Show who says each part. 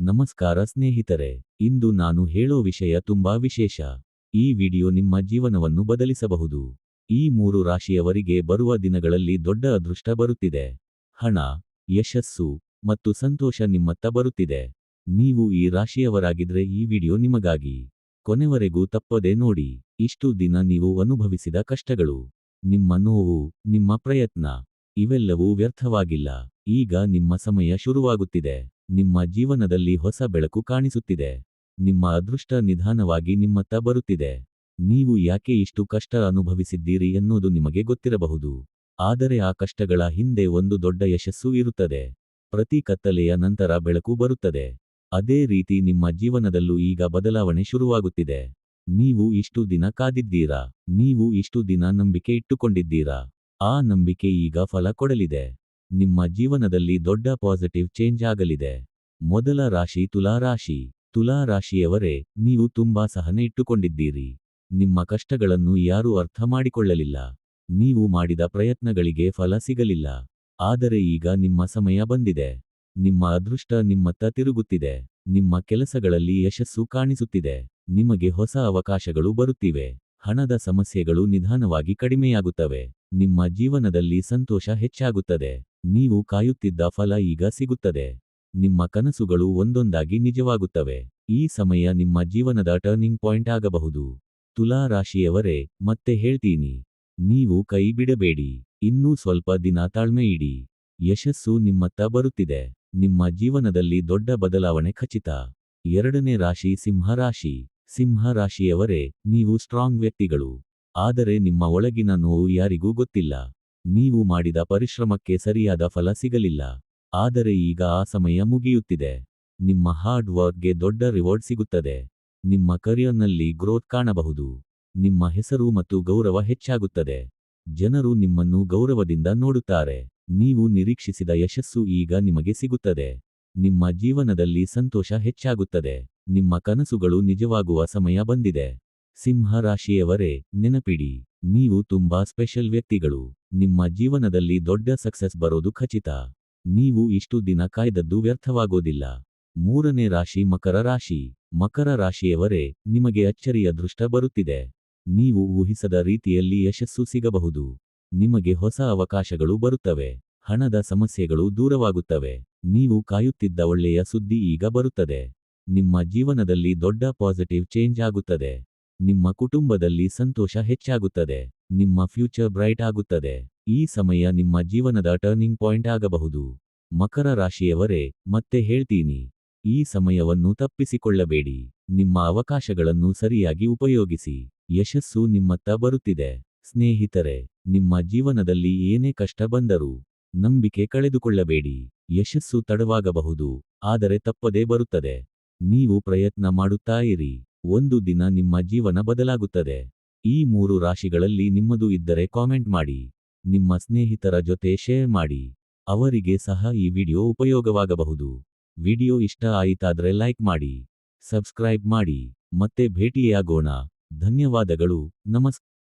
Speaker 1: ನಮಸ್ಕಾರ ಸ್ನೇಹಿತರೆ, ಇಂದು ನಾನು ಹೇಳೋ ವಿಷಯ ತುಂಬಾ ವಿಶೇಷ. ಈ ವಿಡಿಯೋ ನಿಮ್ಮ ಜೀವನವನ್ನು ಬದಲಿಸಬಹುದು. ಈ 3 ರಾಶಿಯವರಿಗೆ ಬರುವ ದಿನಗಳಲ್ಲಿ ದೊಡ್ಡ ಅದೃಷ್ಟ ಬರುತ್ತಿದೆ. ಹಣ, ಯಶಸ್ಸು ಮತ್ತು ಸಂತೋಷ ನಿಮ್ಮತ್ತ ಬರುತ್ತಿದೆ. ನೀವು ಈ ರಾಶಿಯವರಾಗಿದ್ರೆ ಈ ವಿಡಿಯೋ ನಿಮಗಾಗಿ. ಕೊನೆವರೆಗೂ ತಪ್ಪದೆ ನೋಡಿ. ಇಷ್ಟು ದಿನ ನೀವು ಅನುಭವಿಸಿದ ಕಷ್ಟಗಳು, ನಿಮ್ಮ ನೋವು, ನಿಮ್ಮ ಪ್ರಯತ್ನ ಇವೆಲ್ಲವೂ ವ್ಯರ್ಥವಾಗಿಲ್ಲ. ಈಗ ನಿಮ್ಮ ಸಮಯ ಶುರುವಾಗುತ್ತಿದೆ. ನಿಮ್ಮ ಜೀವನದಲ್ಲಿ ಹೊಸ ಬೆಳಕು ಕಾಣಿಸುತ್ತಿದೆ. ನಿಮ್ಮ ಅದೃಷ್ಟ ನಿಧಾನವಾಗಿ ನಿಮ್ಮತ್ತ ಬರುತ್ತಿದೆ. ನೀವು ಯಾಕೆ ಇಷ್ಟು ಕಷ್ಟ ಅನುಭವಿಸಿದ್ದೀರಿ ಎನ್ನುವುದು ನಿಮಗೆ ಗೊತ್ತಿರಬಹುದು. ಆದರೆ ಆ ಕಷ್ಟಗಳ ಹಿಂದೆ ಒಂದು ದೊಡ್ಡ ಯಶಸ್ಸು ಇರುತ್ತದೆ. ಪ್ರತಿ ಕತ್ತಲೆಯ ನಂತರ ಬೆಳಕು ಬರುತ್ತದೆ. ಅದೇ ರೀತಿ ನಿಮ್ಮ ಜೀವನದಲ್ಲೂ ಈಗ ಬದಲಾವಣೆ ಶುರುವಾಗುತ್ತಿದೆ. ನೀವು ಇಷ್ಟು ದಿನ ಕಾದಿದ್ದೀರಾ. ನೀವು ಇಷ್ಟು ದಿನ ನಂಬಿಕೆ ಇಟ್ಟುಕೊಂಡಿದ್ದೀರಾ. ಆ ನಂಬಿಕೆ ಈಗ ಫಲ ಕೊಡಲಿದೆ. ನಿಮ್ಮ ಜೀವನದಲ್ಲಿ ದೊಡ್ಡ ಪಾಸಿಟಿವ್ ಚೇಂಜ್ ಆಗಲಿದೆ. ಮೊದಲ ರಾಶಿ ತುಲಾ ರಾಶಿ. ತುಲಾ ರಾಶಿಯವರೇ, ನೀವು ತುಂಬಾ ಸಹನೆ ಇಟ್ಟುಕೊಂಡಿದ್ದೀರಿ. ನಿಮ್ಮ ಕಷ್ಟಗಳನ್ನು ಯಾರೂ ಅರ್ಥ ಮಾಡಿಕೊಳ್ಳಲಿಲ್ಲ. ನೀವು ಮಾಡಿದ ಪ್ರಯತ್ನಗಳಿಗೆ ಫಲ ಸಿಗಲಿಲ್ಲ. ಆದರೆ ಈಗ ನಿಮ್ಮ ಸಮಯ ಬಂದಿದೆ. ನಿಮ್ಮ ಅದೃಷ್ಟ ನಿಮ್ಮತ್ತ ತಿರುಗುತ್ತಿದೆ. ನಿಮ್ಮ ಕೆಲಸಗಳಲ್ಲಿ ಯಶಸ್ಸು ಕಾಣಿಸುತ್ತಿದೆ. ನಿಮಗೆ ಹೊಸ ಅವಕಾಶಗಳು ಬರುತ್ತಿವೆ. ಹಣದ ಸಮಸ್ಯೆಗಳು ನಿಧಾನವಾಗಿ ಕಡಿಮೆಯಾಗುತ್ತವೆ. ನಿಮ್ಮ ಜೀವನದಲ್ಲಿ ಸಂತೋಷ ಹೆಚ್ಚಾಗುತ್ತದೆ. ನೀವು ಕಾಯುತ್ತಿದ್ದ ಫಲ ಈಗ ಸಿಗುತ್ತದೆ. ನಿಮ್ಮ ಕನಸುಗಳು ಒಂದೊಂದಾಗಿ ನಿಜವಾಗುತ್ತವೆ. ಈ ಸಮಯ ನಿಮ್ಮ ಜೀವನದ ಟರ್ನಿಂಗ್ ಪಾಯಿಂಟ್ ಆಗಬಹುದು. ತುಲಾ ರಾಶಿಯವರೇ, ಮತ್ತೆ ಹೇಳ್ತೀನಿ, ನೀವು ಕೈ ಬಿಡಬೇಡಿ. ಇನ್ನೂ ಸ್ವಲ್ಪ ದಿನ ತಾಳ್ಮೆ ಇಡಿ. ಯಶಸ್ಸು ನಿಮ್ಮತ್ತ ಬರುತ್ತಿದೆ. ನಿಮ್ಮ ಜೀವನದಲ್ಲಿ ದೊಡ್ಡ ಬದಲಾವಣೆ ಖಚಿತ. ಎರಡನೇ ರಾಶಿ ಸಿಂಹ ರಾಶಿ. ಸಿಂಹ ರಾಶಿಯವರೇ, ನೀವು ಸ್ಟ್ರಾಂಗ್ ವ್ಯಕ್ತಿಗಳು. ಆದರೆ ನಿಮ್ಮ ಒಳಗಿನ ನೋವು ಯಾರಿಗೂ ಗೊತ್ತಿಲ್ಲ. ನೀವು ಮಾಡಿದ ಪರಿಶ್ರಮಕ್ಕೆ ಸರಿಯಾದ ಫಲ ಸಿಗಲಿಲ್ಲ. ಆದರೆ ಈಗ ಆ ಸಮಯ ಮುಗಿಯುತ್ತಿದೆ. ನಿಮ್ಮ ಹಾರ್ಡ್ ವರ್ಕ್ಗೆ ದೊಡ್ಡ ರಿವಾರ್ಡ್ ಸಿಗುತ್ತದೆ. ನಿಮ್ಮ ಕರಿಯರ್ನಲ್ಲಿ ಗ್ರೋತ್ ಕಾಣಬಹುದು. ನಿಮ್ಮ ಹೆಸರು ಮತ್ತು ಗೌರವ ಹೆಚ್ಚಾಗುತ್ತದೆ. ಜನರು ನಿಮ್ಮನ್ನು ಗೌರವದಿಂದ ನೋಡುತ್ತಾರೆ. ನೀವು ನಿರೀಕ್ಷಿಸಿದ ಯಶಸ್ಸು ಈಗ ನಿಮಗೆ ಸಿಗುತ್ತದೆ. ನಿಮ್ಮ ಜೀವನದಲ್ಲಿ ಸಂತೋಷ ಹೆಚ್ಚಾಗುತ್ತದೆ. ನಿಮ್ಮ ಕನಸುಗಳು ನಿಜವಾಗುವ ಸಮಯ ಬಂದಿದೆ. ಸಿಂಹ ರಾಶಿಯವರೇ, ನೆನಪಿಡಿ, ನೀವು ತುಂಬಾ ಸ್ಪೆಷಲ್ ವ್ಯಕ್ತಿಗಳು. ನಿಮ್ಮ ಜೀವನದಲ್ಲಿ ದೊಡ್ಡ ಸಕ್ಸಸ್ ಬರೋದು ಖಚಿತ. ನೀವು ಇಷ್ಟು ದಿನ ಕಾಯ್ದದ್ದು ವ್ಯರ್ಥವಾಗೋದಿಲ್ಲ. ಮೂರನೇ ರಾಶಿ ಮಕರ ರಾಶಿ. ಮಕರ ರಾಶಿಯವರೇ, ನಿಮಗೆ ಅಚ್ಚರಿಯ ಅದೃಷ್ಟ ಬರುತ್ತಿದೆ. ನೀವು ಊಹಿಸದ ರೀತಿಯಲ್ಲಿ ಯಶಸ್ಸು ಸಿಗಬಹುದು. ನಿಮಗೆ ಹೊಸ ಅವಕಾಶಗಳು ಬರುತ್ತವೆ. ಹಣದ ಸಮಸ್ಯೆಗಳು ದೂರವಾಗುತ್ತವೆ. ನೀವು ಕಾಯುತ್ತಿದ್ದ ಒಳ್ಳೆಯ ಸುದ್ದಿ ಈಗ ಬರುತ್ತದೆ. ನಿಮ್ಮ ಜೀವನದಲ್ಲಿ ದೊಡ್ಡ ಪಾಸಿಟಿವ್ ಚೇಂಜ್ ಆಗುತ್ತದೆ. ನಿಮ್ಮ ಕುಟುಂಬದಲ್ಲಿ ಸಂತೋಷ ಹೆಚ್ಚಾಗುತ್ತದೆ. ನಿಮ್ಮ ಫ್ಯೂಚರ್ ಬ್ರೈಟ್ ಆಗುತ್ತದೆ. ಈ ಸಮಯ ನಿಮ್ಮ ಜೀವನದ ಟರ್ನಿಂಗ್ ಪಾಯಿಂಟ್ ಆಗಬಹುದು. ಮಕರ ರಾಶಿಯವರೇ, ಮತ್ತೆ ಹೇಳ್ತೀನಿ, ಈ ಸಮಯವನ್ನು ತಪ್ಪಿಸಿಕೊಳ್ಳಬೇಡಿ. ನಿಮ್ಮ ಅವಕಾಶಗಳನ್ನು ಸರಿಯಾಗಿ ಉಪಯೋಗಿಸಿ. ಯಶಸ್ಸು ನಿಮ್ಮತ್ತ ಬರುತ್ತಿದೆ. ಸ್ನೇಹಿತರೆ, ನಿಮ್ಮ ಜೀವನದಲ್ಲಿ ಏನೇ ಕಷ್ಟ ಬಂದರೂ ನಂಬಿಕೆ ಕಳೆದುಕೊಳ್ಳಬೇಡಿ. ಯಶಸ್ಸು ತಡವಾಗಬಹುದು, ಆದರೆ ತಪ್ಪದೇ ಬರುತ್ತದೆ. ನೀವು ಪ್ರಯತ್ನ ಮಾಡುತ್ತಾ ಇರಿ. ಒಂದು ದಿನ ನಿಮ್ಮ ಜೀವನ ಬದಲಾಗುತ್ತದೆ. ಈ 3 ರಾಶಿಗಳಲ್ಲಿ ನಿಮ್ಮದು ಇದ್ದರೆ ಕಾಮೆಂಟ್ ಮಾಡಿ. ನಿಮ್ಮ ಸ್ನೇಹಿತರ ಜೊತೆ ಶೇರ್ ಮಾಡಿ. ಅವರಿಗೆ ಸಹ ಈ ವಿಡಿಯೋ ಉಪಯೋಗವಾಗಬಹುದು. ವಿಡಿಯೋ ಇಷ್ಟ ಆಯಿತಾದ್ರೆ ಲೈಕ್ ಮಾಡಿ, ಸಬ್ಸ್ಕ್ರೈಬ್ ಮಾಡಿ. ಮತ್ತೆ ಭೇಟಿಯಾಗೋಣ. ಧನ್ಯವಾದಗಳು. ನಮಸ್ಕಾರ.